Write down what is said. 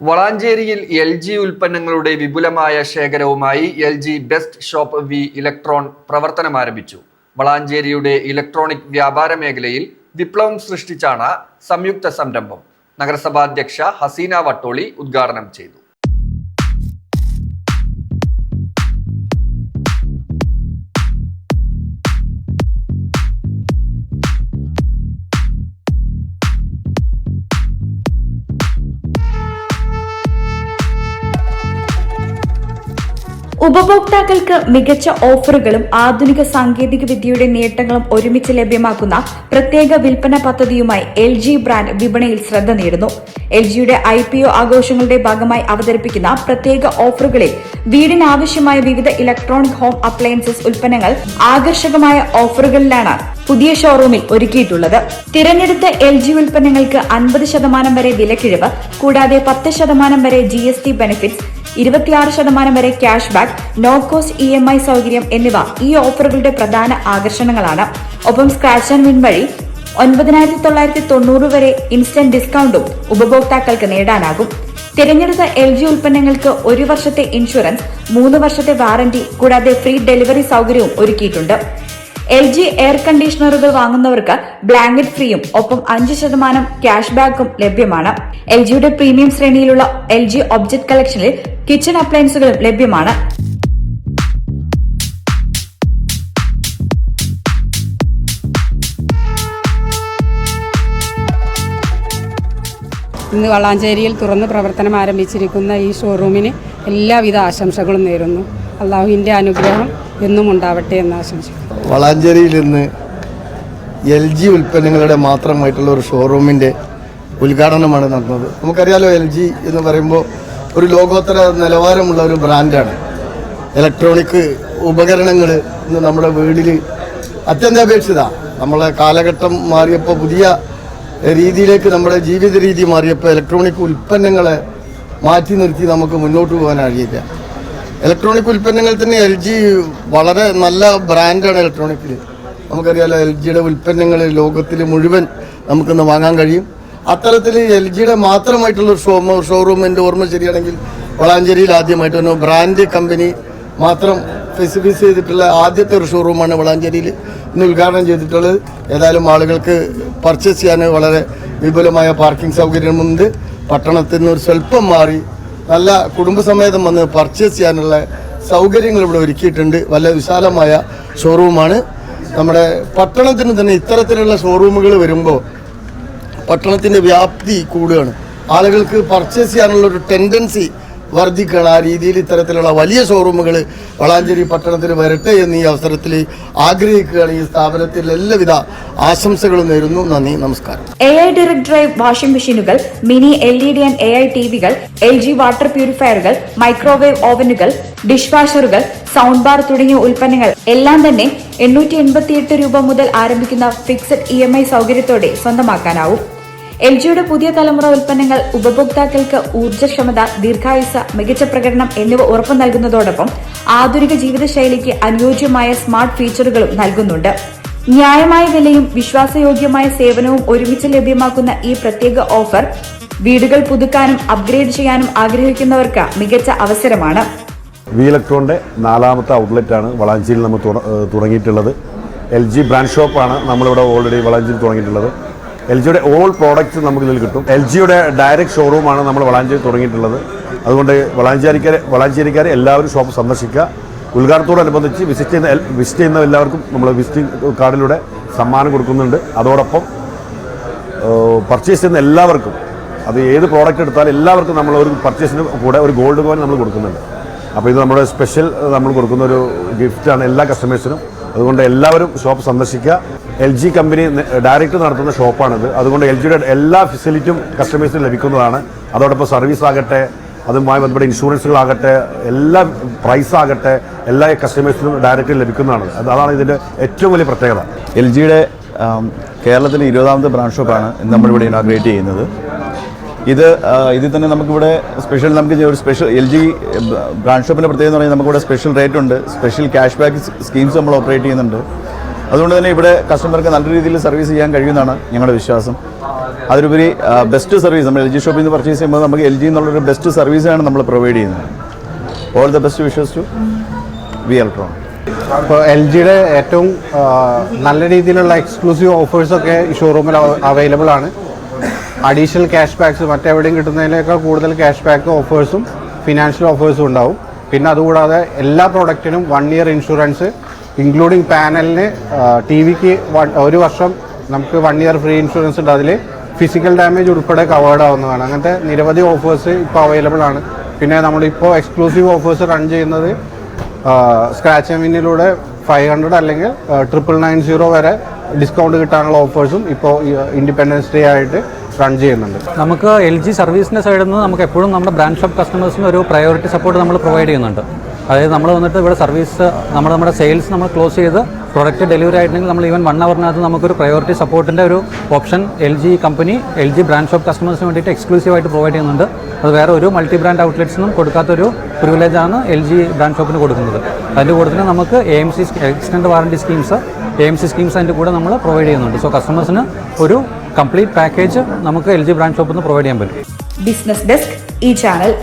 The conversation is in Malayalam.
വളാഞ്ചേരിയിൽ LG ഉൽപ്പന്നങ്ങളുടെ വിപുലമായ ശേഖരവുമായി LG best shop V Electron പ്രവർത്തനം ആരംഭിച്ചു. വളാഞ്ചേരിയുടെ ഇലക്ട്രോണിക് വ്യാപാര മേഖലയിൽ വിപ്ലവം സൃഷ്ടിച്ചാണ് സംയുക്ത സംരംഭം. നഗരസഭാധ്യക്ഷ ഹസീന വട്ടോളി ഉദ്ഘാടനം ചെയ്തു. ഉപഭോക്താക്കൾക്ക് മികച്ച ഓഫറുകളും ആധുനിക സാങ്കേതിക വിദ്യയുടെ നേട്ടങ്ങളും ഒരുമിച്ച് ലഭ്യമാക്കുന്ന പ്രത്യേക വിൽപ്പന പദ്ധതിയുമായി LG ബ്രാൻഡ് വിപണിയിൽ ശ്രദ്ധ നേടുന്നു. LGയുടെ IPO ആഘോഷങ്ങളുടെ ഭാഗമായി അവതരിപ്പിക്കുന്ന പ്രത്യേക ഓഫറുകളിൽ വീടിനാവശ്യമായ വിവിധ ഇലക്ട്രോണിക് ഹോം അപ്ലയൻസസ് ഉൽപ്പന്നങ്ങൾ ആകർഷകമായ ഓഫറുകളിലാണ് പുതിയ ഷോറൂമിൽ ഒരുക്കിയിട്ടുള്ളത്. തിരഞ്ഞെടുത്ത LG ഉൽപ്പന്നങ്ങൾക്ക് 50% വരെ വിലക്കിഴിവ്, കൂടാതെ 10% വരെ GST ബെനിഫിറ്റ്സ്, 26% വരെ cash back, no cost EMI സൗകര്യം എന്നിവ ഈ ഓഫറുകളുടെ പ്രധാന ആകർഷണങ്ങളാണ്. ഒപ്പം സ്ക്രാച്ച് ആൻഡ് വിൻ വഴി 9,990 വരെ ഇൻസ്റ്റന്റ് ഡിസ്കൗണ്ടും ഉപഭോക്താക്കൾക്ക് നേടാനാകും. തിരഞ്ഞെടുത്ത LG ഉൽപ്പന്നങ്ങൾക്ക് 1 വർഷത്തെ ഇൻഷുറൻസ്, 3 വർഷത്തെ വാറന്റി, കൂടാതെ ഫ്രീ ഡെലിവറി സൗകര്യവും ഒരുക്കിയിട്ടുണ്ട്. LG എയർ കണ്ടീഷണറുകൾ വാങ്ങുന്നവർക്ക് ബ്ലാങ്കറ്റ് ഫ്രീയും ഒപ്പം 5% ക്യാഷ് ബാക്കും ലഭ്യമാണ്. LGയുടെ പ്രീമിയം ശ്രേണിയിലുള്ള LG ഒബ്ജക്ട് കളക്ഷനിൽ കിച്ചൺ അപ്ലയൻസുകളും ലഭ്യമാണ്. ഇന്ന് വളാഞ്ചേരിയിൽ തുറന്ന് പ്രവർത്തനം ആരംഭിച്ചിരിക്കുന്ന ഈ ഷോറൂമിന് എല്ലാവിധ ആശംസകളും നേരുന്നു. അള്ളാഹുവിൻ്റെ അനുഗ്രഹം എന്നും ഉണ്ടാവട്ടെ എന്ന് ആശംസിക്കുന്നു. വളാഞ്ചേരിയിൽ ഇന്ന് LG ഉൽപ്പന്നങ്ങളുടെ മാത്രമായിട്ടുള്ള ഒരു ഷോറൂമിൻ്റെ ഉദ്ഘാടനമാണ് നടന്നത്. നമുക്കറിയാലോ, LG എന്ന് പറയുമ്പോൾ ഒരു ലോകോത്തര നിലവാരമുള്ള ഒരു ബ്രാൻഡാണ്. ഇലക്ട്രോണിക് ഉപകരണങ്ങൾ ഇന്ന് നമ്മുടെ വീട്ടിൽ അത്യന്താപേക്ഷിത. നമ്മളെ കാലഘട്ടം മാറിയപ്പോൾ, പുതിയ രീതിയിലേക്ക് നമ്മുടെ ജീവിത രീതി മാറിയപ്പോൾ ഇലക്ട്രോണിക് ഉൽപ്പന്നങ്ങളെ മാറ്റി നിർത്തി നമുക്ക് മുന്നോട്ട് പോകാൻ കഴിയില്ല. ഇലക്ട്രോണിക് ഉൽപ്പന്നങ്ങൾ തന്നെ LG വളരെ നല്ല ബ്രാൻഡാണ്. ഇലക്ട്രോണിക്കിൽ നമുക്കറിയാലോ, LGയുടെ ഉൽപ്പന്നങ്ങൾ ലോകത്തിൽ മുഴുവൻ നമുക്കിന്ന് വാങ്ങാൻ കഴിയും. അത്തരത്തിൽ LGയുടെ മാത്രമായിട്ടുള്ള ഷോറൂം എൻ്റെ ഓർമ്മ ശരിയാണെങ്കിൽ വളാഞ്ചേരിയിൽ ആദ്യമായിട്ട് ഒരു ബ്രാൻഡ് കമ്പനി മാത്രം ഫെസിലിറ്റീസ് ചെയ്തിട്ടുള്ള ആദ്യത്തെ ഒരു ഷോറൂമാണ് വളാഞ്ചേരിയിൽ ഇന്ന് ഉദ്ഘാടനം ചെയ്തിട്ടുള്ളത്. ഏതായാലും ആളുകൾക്ക് പർച്ചേസ് ചെയ്യാൻ വളരെ വിപുലമായ പാർക്കിംഗ് സൗകര്യമുണ്ട്. പട്ടണത്തിൽ നിന്ന് ഒരു സ്വല്പം മാറി നല്ല കുടുംബസമേതം വന്ന് പർച്ചേസ് ചെയ്യാനുള്ള സൗകര്യങ്ങൾ ഇവിടെ ഒരുക്കിയിട്ടുണ്ട്. വളരെ വിശാലമായ ഷോറൂമാണ്. നമ്മുടെ പട്ടണത്തിന് തന്നെ ഇത്തരത്തിലുള്ള ഷോറൂമുകൾ വരുമ്പോൾ പട്ടണത്തിൻ്റെ വ്യാപ്തി കൂടുകയാണ്. ആളുകൾക്ക് പർച്ചേസ് ചെയ്യാനുള്ള ഒരു ടെൻഡൻസി വർദ്ധിക്കണം. ആ രീതിയിൽ ഇത്തരത്തിലുള്ള വലിയ ഷോറൂമുകൾ വളാഞ്ചേരി പട്ടണത്തിൽ വരട്ടെ എന്ന് ഈ അവസരത്തിൽ ആഗ്രഹിക്കുകയാണ്. ഈ സ്ഥാപനത്തിൽ എല്ലാവിധ ആശംസകളും നേരുന്നു. നന്ദി, നമസ്കാരം. AI ഡയറക്ട് ഡ്രൈവ് വാഷിംഗ് മെഷീനുകൾ, മിനി LED ആൻഡ് AI ടിവികൾ, LG വാട്ടർ പ്യൂരിഫയറുകൾ, മൈക്രോവേവ് ഓവനുകൾ, ഡിഷ് വാഷറുകൾ, സൗണ്ട് ബാർ തുടങ്ങിയ ഉൽപ്പന്നങ്ങൾ എല്ലാം തന്നെ 888 രൂപ മുതൽ ആരംഭിക്കുന്ന ഫിക്സഡ് EMI സൗകര്യത്തോടെ സ്വന്തമാക്കാനാവും. LGയുടെ പുതിയ തലമുറ ഉൽപ്പന്നങ്ങൾ ഉപഭോക്താക്കൾക്ക് ഊർജ്ജക്ഷമത, ദീർഘായുസ്സ, മികച്ച പ്രകടനം എന്നിവ ഉറപ്പു നൽകുന്നതോടൊപ്പം ആധുനിക ജീവിതശൈലിക്ക് അനുയോജ്യമായ സ്മാർട്ട് ഫീച്ചറുകളും നൽകുന്നുണ്ട്. ന്യായമായ വിലയും വിശ്വാസയോഗ്യമായ സേവനവും ഒരുമിച്ച് ലഭ്യമാക്കുന്ന ഈ പ്രത്യേക ഓഫർ വീടുകൾ പുതുക്കാനും അപ്ഗ്രേഡ് ചെയ്യാനും ആഗ്രഹിക്കുന്നവർക്ക് മികച്ച അവസരമാണ്. വി ഇലക്ട്രോണിൻ്റെ 4ാമത്തെ ഔട്ട്ലെറ്റാണ് വളാഞ്ചേരിയിൽ നമ്മൾ തുടങ്ങിയിട്ടുള്ളത്. LG ബ്രാൻഡ് ഷോപ്പാണ് നമ്മളിവിടെ ഓൾറെഡി വളാഞ്ചേരി തുടങ്ങിയിട്ടുള്ളത്. LGയുടെ ഓൾ പ്രോഡക്റ്റ്സ് നമുക്ക് ഇതിൽ കിട്ടും. LGയുടെ ഡയറക്റ്റ് ഷോറൂമാണ് നമ്മൾ വളാഞ്ചേരി തുടങ്ങിയിട്ടുള്ളത്. അതുകൊണ്ട് വളാഞ്ചേരിക്കാർ എല്ലാവരും ഷോപ്പ് സന്ദർശിക്കുക. ഉദ്ഘാടനത്തോടനുബന്ധിച്ച് വിസിറ്റ് ചെയ്യുന്ന എല്ലാവർക്കും നമ്മൾ വിസിറ്റിംഗ് കാർഡിലൂടെ സമ്മാനം കൊടുക്കുന്നുണ്ട്. അതോടൊപ്പം പർച്ചേസ് ചെയ്യുന്ന എല്ലാവർക്കും, അത് ഏത് പ്രോഡക്റ്റ് എടുത്താലും എല്ലാവർക്കും നമ്മൾ ഒരു പർച്ചേസിന് കൂടെ ഒരു ഗോൾഡ് കോയിൻ നമ്മൾ കൊടുക്കുന്നുണ്ട്. അപ്പോൾ ഇത് നമ്മുടെ സ്പെഷ്യൽ നമ്മൾ കൊടുക്കുന്ന ഒരു ഗിഫ്റ്റാണ് എല്ലാ കസ്റ്റമേഴ്സിനും. അതുകൊണ്ട് എല്ലാവരും ഷോപ്പ് സന്ദർശിക്കുക. LG കമ്പനി ഡയറക്റ്റ് നടത്തുന്ന ഷോപ്പാണിത്. അതുകൊണ്ട് LGയുടെ എല്ലാ ഫെസിലിറ്റിയും കസ്റ്റമേഴ്സിന് ലഭിക്കുന്നതാണ്. അതോടൊപ്പം സർവീസ് ആകട്ടെ, അതുമായി ബന്ധപ്പെട്ട ഇൻഷുറൻസുകളാകട്ടെ, എല്ലാ പ്രൈസ് ആകട്ടെ, എല്ലാ കസ്റ്റമേഴ്സിനും ഡയറക്റ്റ് ലഭിക്കുന്നതാണ്. അതാണ് ഇതിൻ്റെ ഏറ്റവും വലിയ പ്രത്യേകത. LGയുടെ കേരളത്തിലെ 20ാമത്തെ ബ്രാഞ്ച് ഷോപ്പാണ് നമ്മളിവിടെ ഇനാഗ്രേറ്റ് ചെയ്യുന്നത്. ഇതിൽ തന്നെ നമുക്കിവിടെ ഒരു സ്പെഷ്യൽ LG ബ്രാഞ്ച് ഷോപ്പിൻ്റെ പ്രത്യേകത എന്ന് പറഞ്ഞാൽ നമുക്കിവിടെ സ്പെഷ്യൽ റേറ്റ് ഉണ്ട്. സ്പെഷ്യൽ ക്യാഷ് ബാക്ക് സ്കീംസ് നമ്മൾ ഓപ്പറേറ്റ് ചെയ്യുന്നുണ്ട്. അതുകൊണ്ട് തന്നെ ഇവിടെ കസ്റ്റമർക്ക് നല്ല രീതിയിൽ സർവീസ് ചെയ്യാൻ കഴിയുമെന്നാണ് ഞങ്ങളുടെ വിശ്വാസം. അതിലുപരി ബെസ്റ്റ് സർവീസ് നമ്മൾ LG ഷോപ്പിൽ നിന്ന് പർച്ചേസ് ചെയ്യുമ്പോൾ നമുക്ക് LG എന്നുള്ളൊരു ബെസ്റ്റ് സർവീസാണ് നമ്മൾ പ്രൊവൈഡ് ചെയ്യുന്നത്. All the best wishes to V Electron. ഇപ്പോൾ LGയുടെ ഏറ്റവും നല്ല രീതിയിലുള്ള എക്സ്ക്ലൂസീവ് ഓഫേഴ്സൊക്കെ ഈ ഷോറൂമിൽ അവൈലബിൾ ആണ്. അഡീഷണൽ ക്യാഷ് ബാക്ക്സ് മറ്റെവിടെയും കിട്ടുന്നതിനേക്കാൾ കൂടുതൽ ക്യാഷ് ബാക്ക് ഓഫേഴ്സും ഫിനാൻഷ്യൽ ഓഫേഴ്സും ഉണ്ടാവും. പിന്നെ അതുകൂടാതെ എല്ലാ പ്രോഡക്റ്റിനും 1 ഇയർ ഇൻഷുറൻസ് ഇൻക്ലൂഡിങ് പാനലിന് TV-ക്ക് 1 വർഷം നമുക്ക് 1 ഇയർ ഫ്രീ ഇൻഷുറൻസ് ഉണ്ട്. അതിൽ ഫിസിക്കൽ ഡാമേജ് ഉൾപ്പെടെ കവേർഡ് ആവുന്നതാണ്. അങ്ങനത്തെ നിരവധി ഓഫേഴ്സ് ഇപ്പോൾ അവൈലബിൾ ആണ്. പിന്നെ നമ്മളിപ്പോൾ എക്സ്ക്ലൂസീവ് ഓഫേഴ്സ് റൺ ചെയ്യുന്നത് സ്ക്രാച്ച് ആൻഡ് വിന്നിലൂടെ 500 അല്ലെങ്കിൽ 9990 വരെ ഡിസ്കൗണ്ട് കിട്ടാനുള്ള ഓഫേഴ്സും ഇപ്പോൾ ഇൻഡിപെൻഡൻസ് ഡേ ആയിട്ട് റൺ ചെയ്യുന്നുണ്ട്. നമുക്ക് LG സർവീസിൻ്റെ സൈഡിൽ നിന്ന് നമുക്ക് എപ്പോഴും നമ്മുടെ ബ്രാൻഡ് ഷോപ്പ് കസ്റ്റമേഴ്സിന് ഒരു പ്രയോറിറ്റി സപ്പോർട്ട് നമ്മൾ പ്രൊവൈഡ് ചെയ്യുന്നുണ്ട്. അതായത് നമ്മൾ വന്നിട്ട് ഇവിടെ സർവീസ് നമ്മുടെ സെയിൽസ് നമ്മൾ ക്ലോസ് ചെയ്ത് പ്രൊഡക്റ്റ് ഡെലിവറി ആയിട്ടുണ്ടെങ്കിൽ നമ്മൾ ഈവൻ 1 അവറിനകത്ത് നമുക്കൊരു പ്രയോറിറ്റി സപ്പോർട്ടിൻ്റെ ഒരു option LG company LG brand shop കസ്റ്റമേഴ്സിന് വേണ്ടിയിട്ട് എക്സ്ക്ലൂസീവായിട്ട് പ്രൊവൈഡ് ചെയ്യുന്നുണ്ട്. അത് വേറെ ഒരു മൾട്ടി ബ്രാൻഡ് ഔട്ട്ലെറ്റ്സിനും കൊടുക്കാത്തൊരു പ്രിവിലേജാണ് LG ബ്രാൻഡ് ഷോപ്പിന് കൊടുക്കുന്നത്. അതിൻ്റെ കൂടെ തന്നെ നമുക്ക് AMC extend warranty schemes AMC schemes അതിൻ്റെ കൂടെ നമ്മൾ പ്രൊവൈഡ് ചെയ്യുന്നുണ്ട്. സോ കസ്റ്റമേഴ്സിന് ഒരു കംപ്ലീറ്റ് പാക്കേജ് നമുക്ക് LG ബ്രാൻഡ് ഷോപ്പിൽ നിന്ന് പ്രൊവൈഡ് ചെയ്യാൻ പറ്റും. ബിസിനസ് ഡെസ്ക് ഈ ചാനൽ.